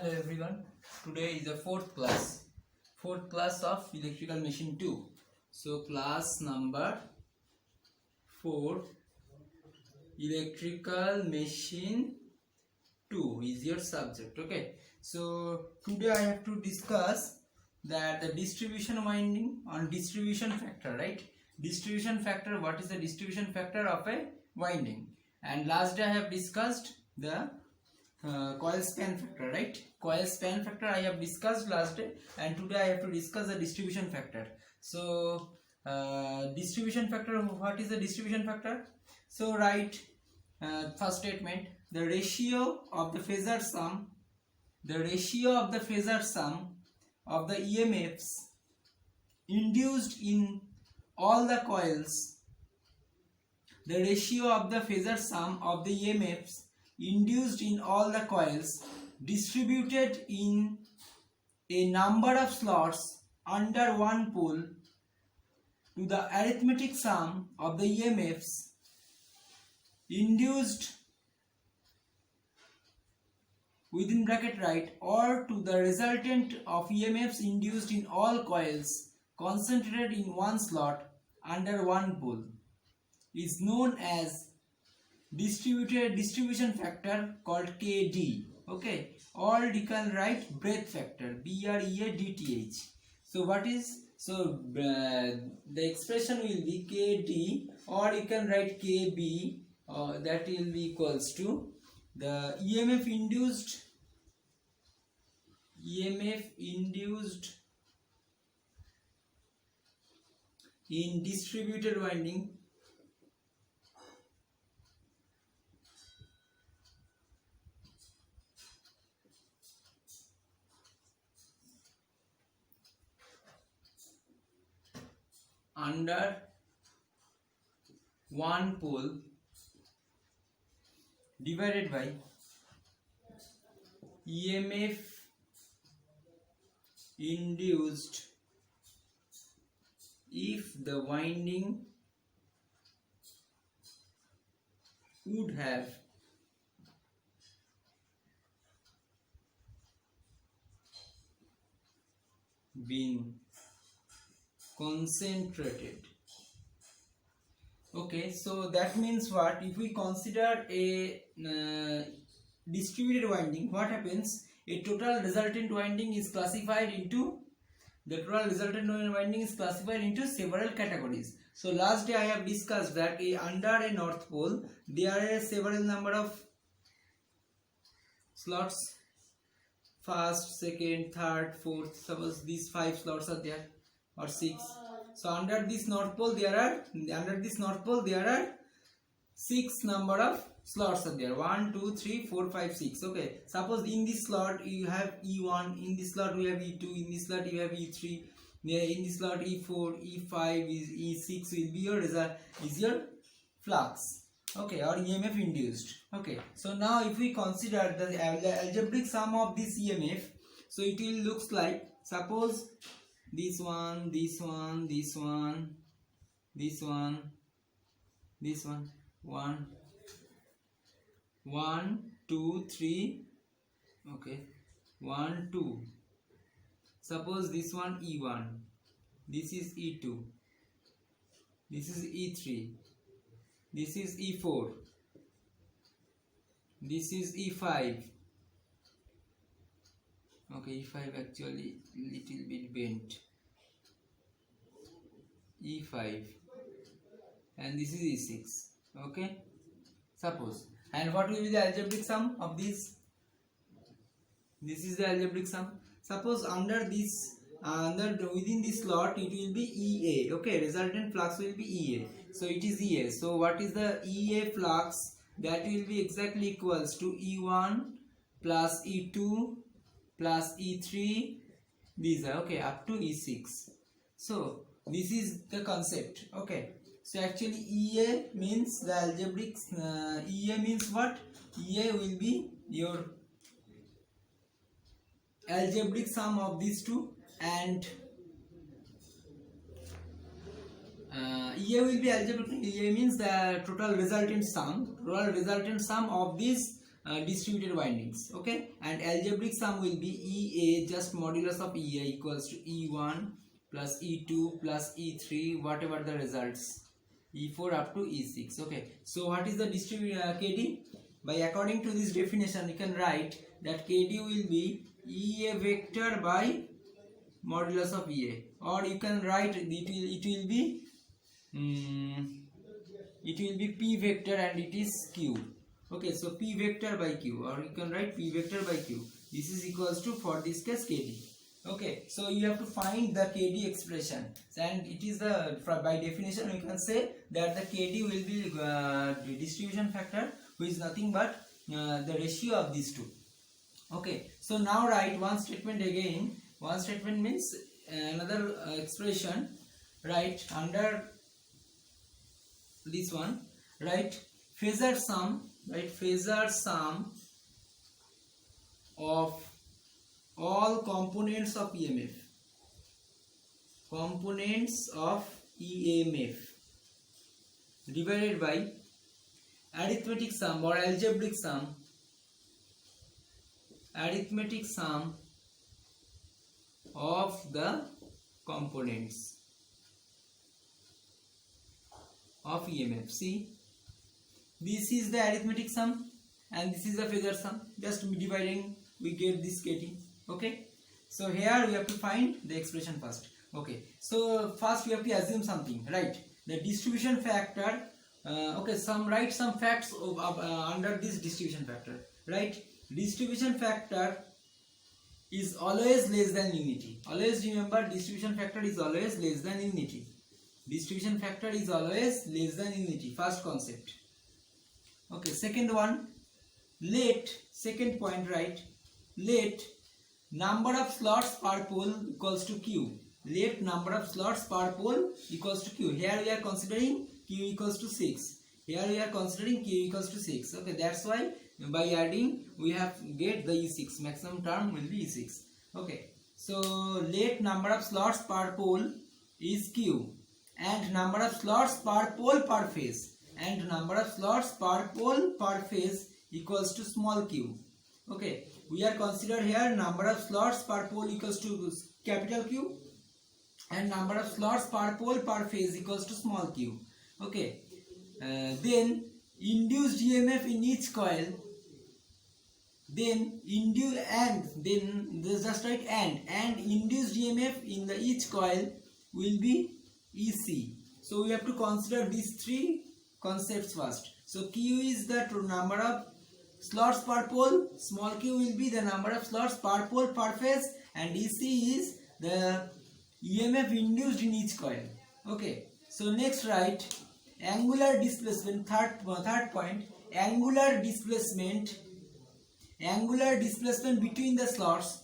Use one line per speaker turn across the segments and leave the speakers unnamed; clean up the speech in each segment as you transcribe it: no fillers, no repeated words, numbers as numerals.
Hello everyone. Today is the fourth class of electrical machine 2. So class number 4, electrical machine 2 is your subject. Okay. So today I have to discuss that the distribution winding on distribution factor, right? Distribution factor. What is the distribution factor of a winding? And last day I have discussed the coil span factor, right? Coil span factor I have discussed last day, and today I have to discuss the distribution factor. So distribution factor, what is the distribution factor? So write first statement, the ratio of the phasor sum of the EMFs induced in all the coils, the ratio of the phasor sum of the EMFs induced in all the coils distributed in a number of slots under one pole to the arithmetic sum of the EMFs induced within bracket right or to the resultant of EMFs induced in all coils concentrated in one slot under one pole is known as distribution factor called KD. Okay, or you can write breadth factor, BREADTH. So what is, so the expression will be KD, or you can write KB, that will be equals to the EMF induced in distributed winding under one pole divided by EMF induced if the winding would have been concentrated. Okay, so that means what? If we consider a distributed winding, what happens? A total resultant winding is classified into several categories. So last day I have discussed that under a north pole there are several number of slots, first, second, third, fourth. Suppose these 5 slots are there, or 6. So under this north pole there are 6 number of slots are there. 1 2 3 4 5 6. Okay, suppose in this slot you have E1, in this slot we have E2, in this slot you have E3, in this slot E4, E5, E6 will be your result, is your flux, okay, or EMF induced. Okay, so now if we consider the algebraic sum of this EMF, so it will looks like, suppose this one, this one, this one, this one, this one, 1 2 3, okay, 1 2. Suppose this one E1, this is E2, this is E3, this is E4, this is E5. Okay, E5 actually little bit bent, E5, and this is E6. Okay, suppose, and what will be the algebraic sum of these? This is the algebraic sum. Suppose under this, within this slot it will be EA. Okay, resultant flux will be EA. So it is EA. So what is the EA flux? That will be exactly equals to E1 plus E2 plus E3. These are okay up to E6. So this is the concept. Okay. So actually EA means the algebraic, EA means what? EA will be your algebraic sum of these two, and EA will be algebraic. EA means the total resultant sum of these distributed windings. Okay, and algebraic sum will be EA just modulus of EA equals to E1 plus E2 plus E3, whatever the results, E4 up to E6. Okay, so what is the KD? By according to this definition, you can write that KD will be EA vector by modulus of EA, or you can write it will be P vector and it is Q. Okay, so P vector by Q, or you can write P vector by Q. This is equals to, for this case, KD. Okay, so you have to find the KD expression, and it is the, by definition we can say that the KD will be the distribution factor, which is nothing but the ratio of these two. Okay, so now write one statement again. One statement means another expression. Right under this one, write phasor sum. Right, phasor sum of all components of EMF. Components of EMF divided by arithmetic sum or algebraic sum. Arithmetic sum of the components of EMF. See, this is the arithmetic sum and this is the phasor sum. Just dividing, we get this KD. Okay, so here we have to find the expression first. Okay, so first we have to assume something, right? The distribution factor. Okay, write some facts under this distribution factor. Right, distribution factor is always less than unity. Always remember, distribution factor is always less than unity. Distribution factor is always less than unity. First concept. Okay, second one, let, second point, right? Let number of slots per pole equals to Q. Let number of slots per pole equals to Q. Here we are considering Q equals to 6. Here we are considering Q equals to 6. Okay, that's why by adding we have get the E6. Maximum term will be E6. Okay, so let number of slots per pole is Q, and number of slots per pole per phase, and number of slots per pole per phase equals to small q. Okay, we are consider here number of slots per pole equals to capital Q, and number of slots per pole per phase equals to small q. Okay, then induced EMF in each coil, then just write and induced EMF in the each coil will be EC. So we have to consider these three concepts first. So Q is the number of slots per pole, small q will be the number of slots per pole per phase, and EC is the EMF induced in each coil. Okay, so next write angular displacement. Third point, angular displacement between the slots.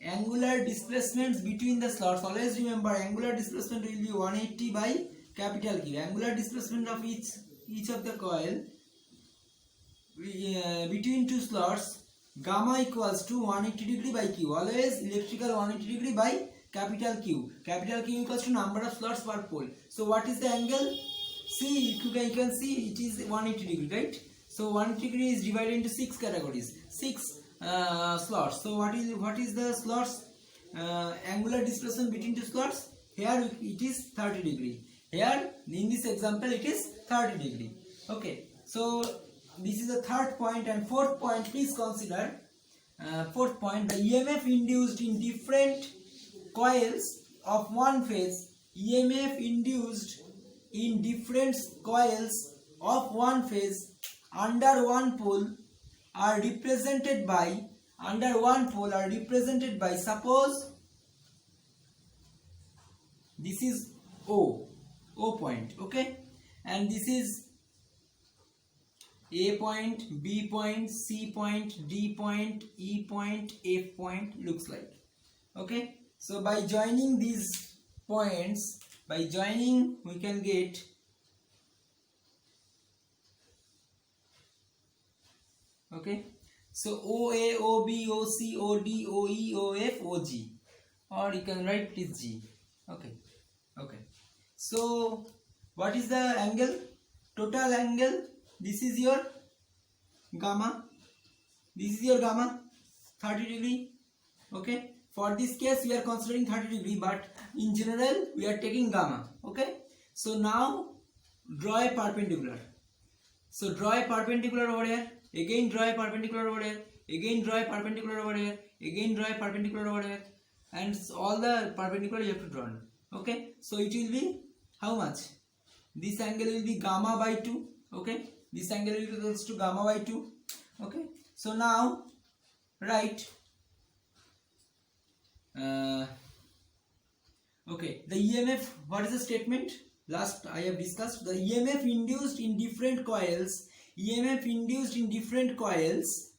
Angular displacements between the slots, always remember angular displacement will be 180 by capital Q. Angular displacement of each of the coil between two slots, gamma equals to 180 degree by Q. Always electrical 180 degree by capital Q. Capital Q equals to number of slots per pole. So what is the angle? See, you can see it is 180 degree, right? So 180 degree is divided into 6 categories, 6 slots. So what is the slots angular displacement between two slots? Here it is 30 degree. Here in this example it is 30 degree. Okay, so this is the third point. And fourth point, please consider fourth point, the EMF induced in different coils of one phase. EMF induced in different coils of one phase under one pole are represented by suppose this is O point, okay, and this is A point, B point, C point, D point, E point, F point looks like. Okay, so by joining these points, we can get okay. So OA, OB, OC, OD, OE, OF, OG, or you can write please G. Okay. So what is the angle? Total angle. This is your gamma. This is your gamma, 30 degree. Okay, for this case we are considering 30 degree, but in general we are taking gamma. Okay, so now draw a perpendicular. So draw a perpendicular over here, again draw a perpendicular over here, again draw a perpendicular over here, again draw a perpendicular over here, and all the perpendicular you have to draw. Okay, so it will be how much? This angle will be gamma by 2. Okay, this angle will be equals to gamma by 2. Okay, so now write okay, the EMF, what is the statement? Last I have discussed the EMF induced in different coils. EMF induced in different coils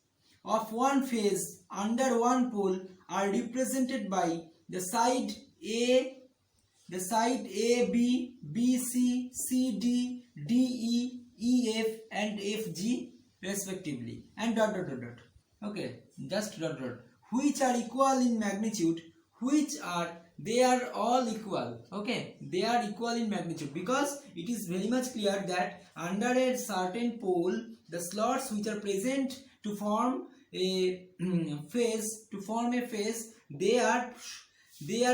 of one phase under one pole are represented by the side A, B, B, C, C, D, D, E, E, F, and F, G respectively, and dot dot dot dot. Okay, just dot dot, which are equal in magnitude, they are all equal. Okay, they are equal in magnitude, because it is very much clear that under a certain pole the slots which are present to form a phase, they are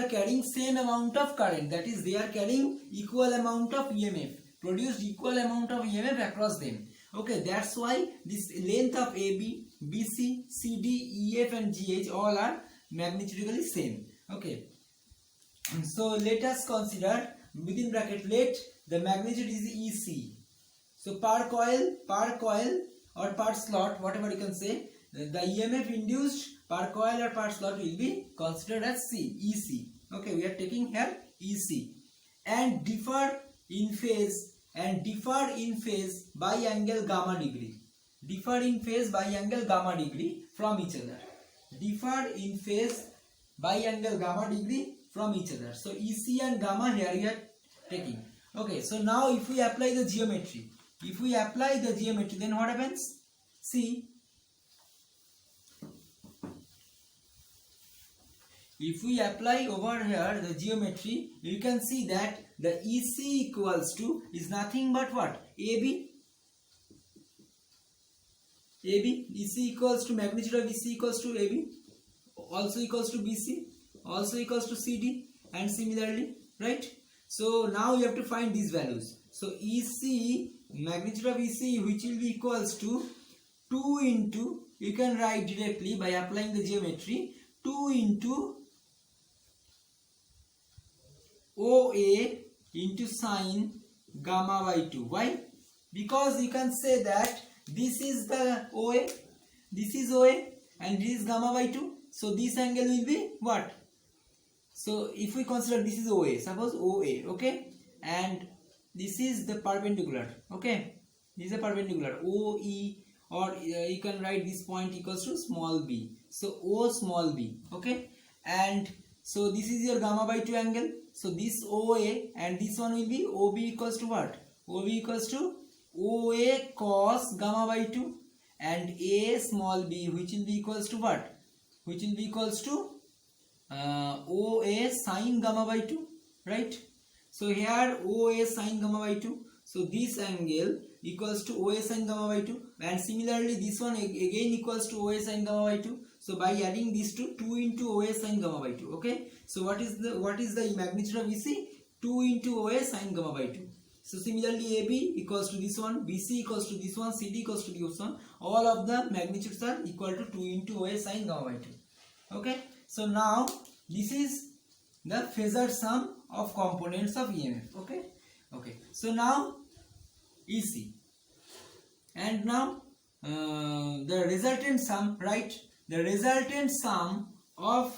carrying same amount of current, that is they are carrying equal amount of EMF, produced equal amount of EMF across them. Okay, that's why this length of AB, BC, CD, EF and GH all are magnitudically same. Okay, so let us consider within bracket, let the magnitude is EC. So per coil or per slot, whatever you can say, the EMF induced per coil or per slot will be considered as EC. Okay, we are taking here EC. And differ in phase by angle gamma degree. Differ in phase by angle gamma degree from each other. Differ in phase by angle gamma degree from each other. So EC and gamma here we are taking. Okay, so now if we apply the geometry, then what happens? See, if we apply over here the geometry, you can see that the EC equals to is nothing but what? AB. EC equals to magnitude of EC equals to AB, also equals to BC, also equals to CD, and similarly, right? So now you have to find these values. So EC, magnitude of EC, which will be equals to 2 into, you can write directly by applying the geometry, 2 into OA into sine gamma by 2. Why? Because you can say that this is the OA, this is OA, and this is gamma by 2. So this angle will be what? So if we consider this is OA, suppose OA, okay, and this is the perpendicular, okay, this is a perpendicular OE, or you can write this point equals to small b. So O small b, okay, and so this is your gamma by 2 angle. So this OA and this one will be OB equals to what? OB equals to OA cos gamma by 2 and A small b, which will be equals to what? Which will be equals to OA sin gamma by 2, right? So here OA sin gamma by 2. So this angle equals to OA sin gamma by 2, and similarly this one again equals to OA sin gamma by 2. So by adding these two, 2 into OA sin gamma by 2. Okay. So what is the magnitude of EC? 2 into OA sin gamma by 2. So similarly AB equals to this one, BC equals to this one, CD equals to this one. All of the magnitudes are equal to 2 into OA sin gamma by 2. Okay. So now this is the phasor sum of components of EMF. Okay. Okay. So now EC, and now the resultant sum, right? The resultant sum of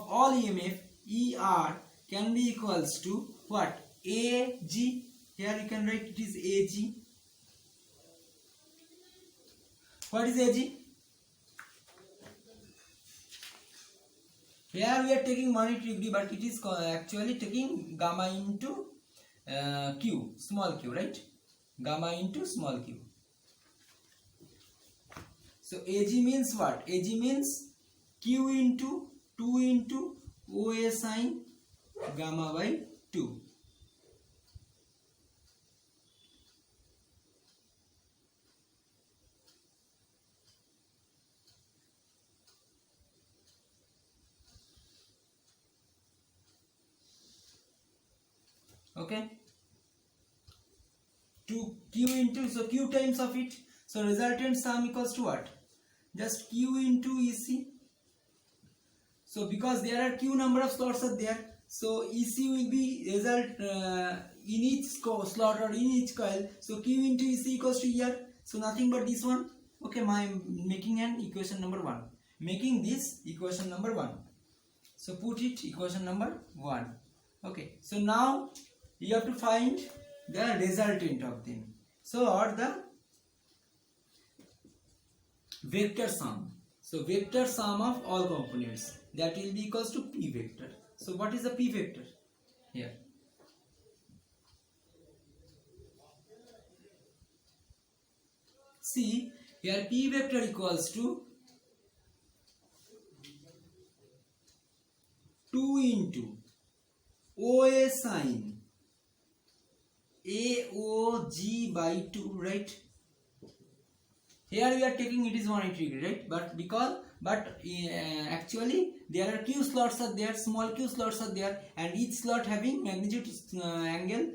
all EMF ER can be equals to what? AG. Here you can write it is AG. What is AG? Here we are taking monetary degree, but it is actually taking gamma into q, small q, right? Gamma into small q. So AG means what? AG means q into 2 into OA sin gamma by 2. Okay, to q into, so q times of it, so resultant sum equals to what? Just q into ec. So because there are q number of slots are there, so ec will be result in each slot or in each coil, so q into ec equals to er, so nothing but this one. Okay, I'm making an equation number 1, making this equation number 1, so put it equation number 1. Okay, so now you have to find the resultant of them, so or the vector sum. So vector sum of all components, that will be equals to p vector. So what is the p vector here? See here, p vector equals to 2 into OA sine AOG by 2, right? Here we are taking it is 180 degree, right? But actually there are q slots are there, small q slots are there, and each slot having magnitude angle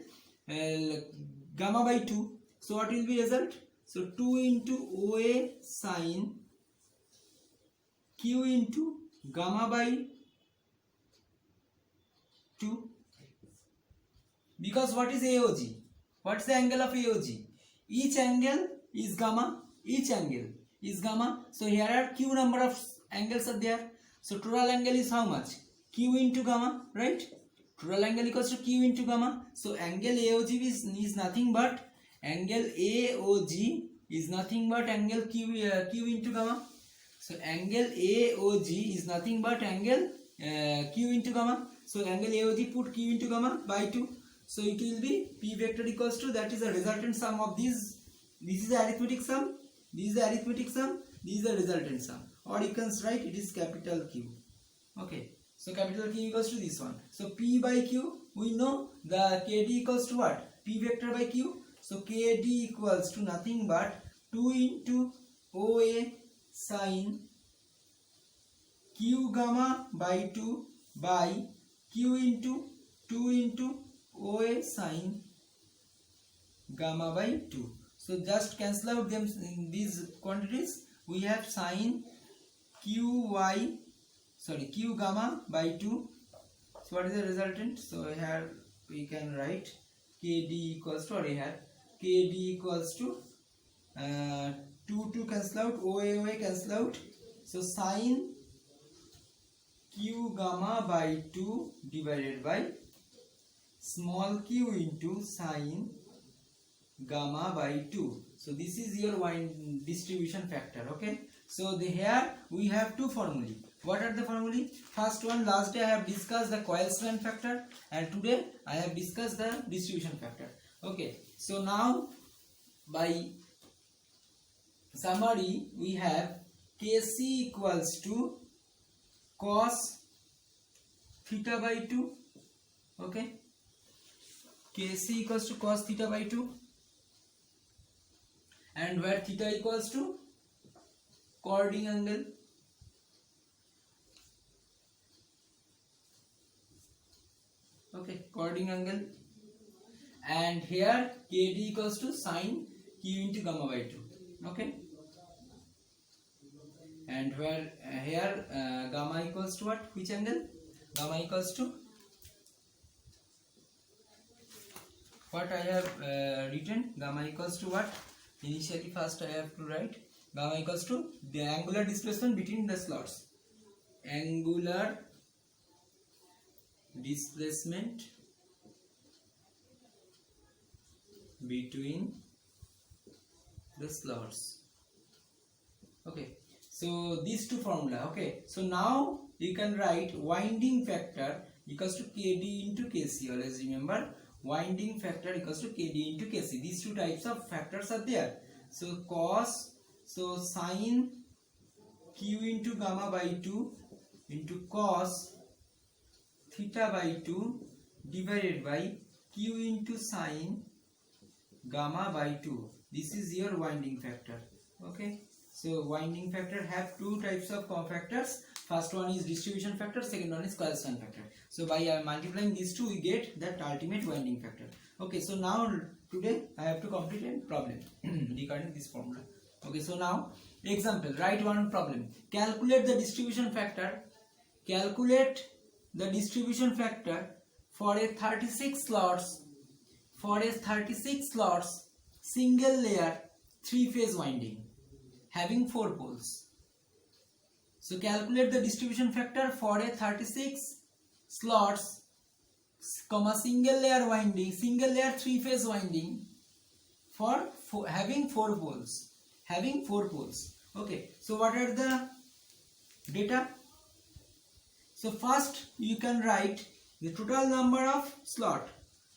gamma by 2. So what will be result? So 2 into OA sine q into gamma by 2. Because what is AOG? What's the angle of AOG? Each angle is gamma. Each angle is gamma. So here are q number of angles are there. So total angle is how much? Q into gamma, right? Total angle equals to q into gamma. So angle AOG is nothing but angle AOG is nothing but angle q into gamma. So angle AOG is nothing but angle q into gamma. So angle AOG put q into gamma by 2. So it will be p vector equals to, that is the resultant sum of these. This is the arithmetic sum. This is the arithmetic sum. This is the resultant sum. Or you can write it is capital Q. Okay. So capital Q equals to this one. So p by q, we know the kd equals to what? P vector by q. So kd equals to nothing but 2 into OA sine q gamma by 2 by q into 2 into OA sine gamma by 2. So just cancel out them in these quantities. We have sine q gamma by 2. So what is the resultant? So here we can write kd equals to, or here kd equals to 2 cancel out, OA cancel out. So sine q gamma by 2 divided by small q into sine gamma by 2. So this is your wind distribution factor. Okay, so here we have two formulae. What are the formulae? First one, last day I have discussed the coil strength factor, and today I have discussed the distribution factor. Okay, so now by summary we have Kc equals to cos theta by 2. Okay, Kc equals to cos theta by 2, and where theta equals to chording angle. Okay, chording angle, and here kd equals to sine q into gamma by 2. Okay, and where here gamma equals to what? Which angle? Gamma equals to what I have written. Gamma equals to what? Initially first I have to write gamma equals to the angular displacement between the slots. Angular displacement between the slots. Okay, so these two formula. Okay, so now you can write winding factor equals to kd into kc. Always remember, winding factor equals to kd into kc. These two types of factors are there. So cos, so sine q into gamma by 2 into cos theta by 2 divided by q into sine gamma by 2. This is your winding factor. Okay, so winding factor have two types of factors. First one is distribution factor, second one is coefficient factor. So by multiplying these two, we get that ultimate winding factor. Okay, so now today I have to complete a problem regarding this formula. Okay, so now example, write one problem. Calculate the distribution factor. Calculate the distribution factor for a 36 slots single layer 3-phase winding having 4 poles. So calculate the distribution factor for a 36 slots, single layer 3-phase winding for having 4 poles. Okay, so what are the data? So first you can write the total number of slot.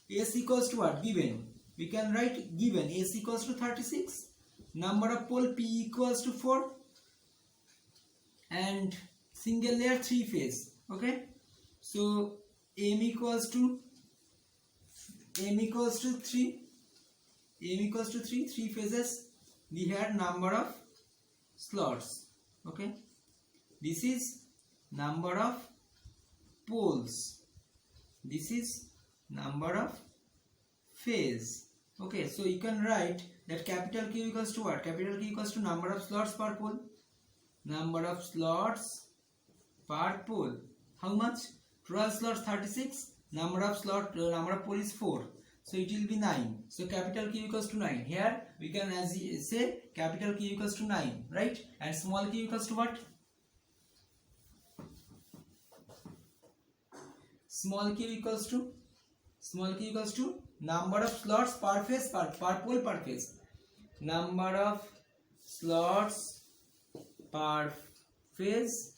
S equals to what? Given. We can write given S equals to 36. Number of pole P equals to 4. And single layer 3-phase. Okay. So M equals to 3. 3 phases. We had number of slots. Okay. This is number of poles. This is number of phase. Okay, so you can write that capital Q equals to what? Capital Q equals to number of slots per pole. Number of slots per pole. How much? Total slots 36. Number of pole is 4. So it will be 9. So capital Q equals to 9. Here we can say capital Q equals to 9, right? And small q equals to what? Small q equals to number of slots per phase per pole per phase. Number of slots per phase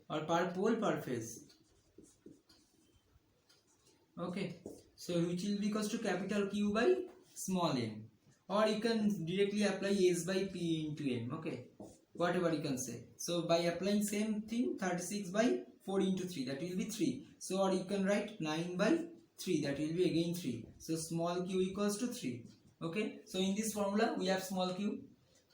or per pole per phase. Okay, so which will be equals to capital Q by small m, or you can directly apply S by P into M. Okay, whatever you can say. So by applying same thing, 36 by 4 into 3, that will be 3. So or you can write 9 by 3, that will be again 3. So small q equals to 3. Okay, so in this formula we have small q.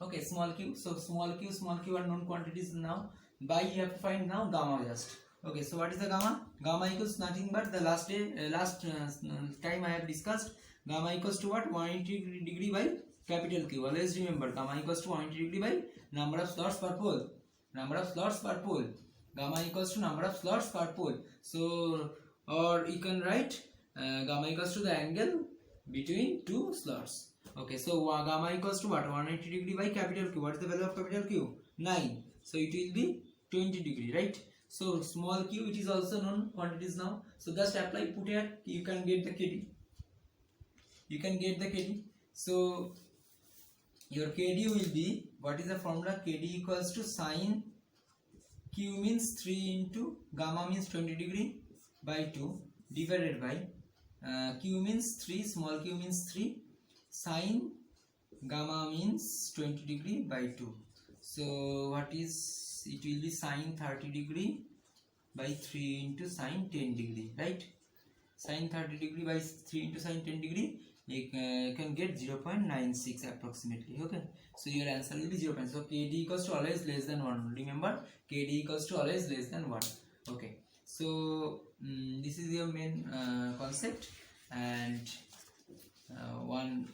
Okay, small q. So small q are known quantities now. By you have to find now gamma just. Okay, so what is the gamma? Gamma equals nothing but the last time I have discussed. Gamma equals to what? 180 degree by capital Q. Always remember, gamma equals to 180 degree by number of slots per pole. Gamma equals to number of slots per pole. So, or you can write gamma equals to the angle between two slots. Okay, so gamma equals to what? 180 degree by capital Q. What is the value of capital Q? 9. So it will be 20 degree, right? So small q, it is also known quantities now. So just apply, put here, you can get the KD. So your KD will be, what is the formula? KD equals to sine q means 3 into gamma means 20 degree by 2 divided by q means 3, small q means 3, sine gamma means 20 degree by 2. So what is, it will be sine 30 degree by 3 into sine 10 degree, right? Sine 30 degree by 3 into sine 10 degree, you can get 0.96 approximately. Okay, so your answer will be 0. So KD equals to always less than 1. Remember, KD equals to always less than 1. Okay, so this is your main concept, and one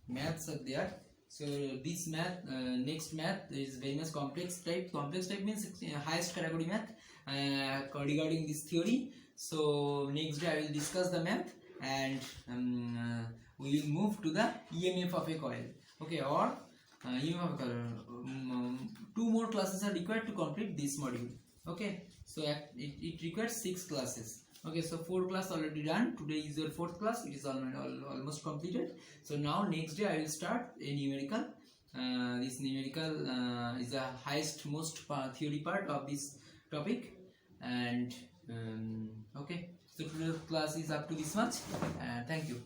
maths are there. So this math, next math is very much complex type. Complex type means highest category math regarding this theory. So next day I will discuss the math, and we will move to the EMF of a coil. Okay, or EMF of a coil. 2 more classes are required to complete this module. Okay, so it requires 6 classes. Okay, so 4 class already done. Today is your 4th class. It is almost completed. So now next day I will start a numerical. This numerical is the highest most theory part of this topic. And okay, so today's class is up to this much. Thank you.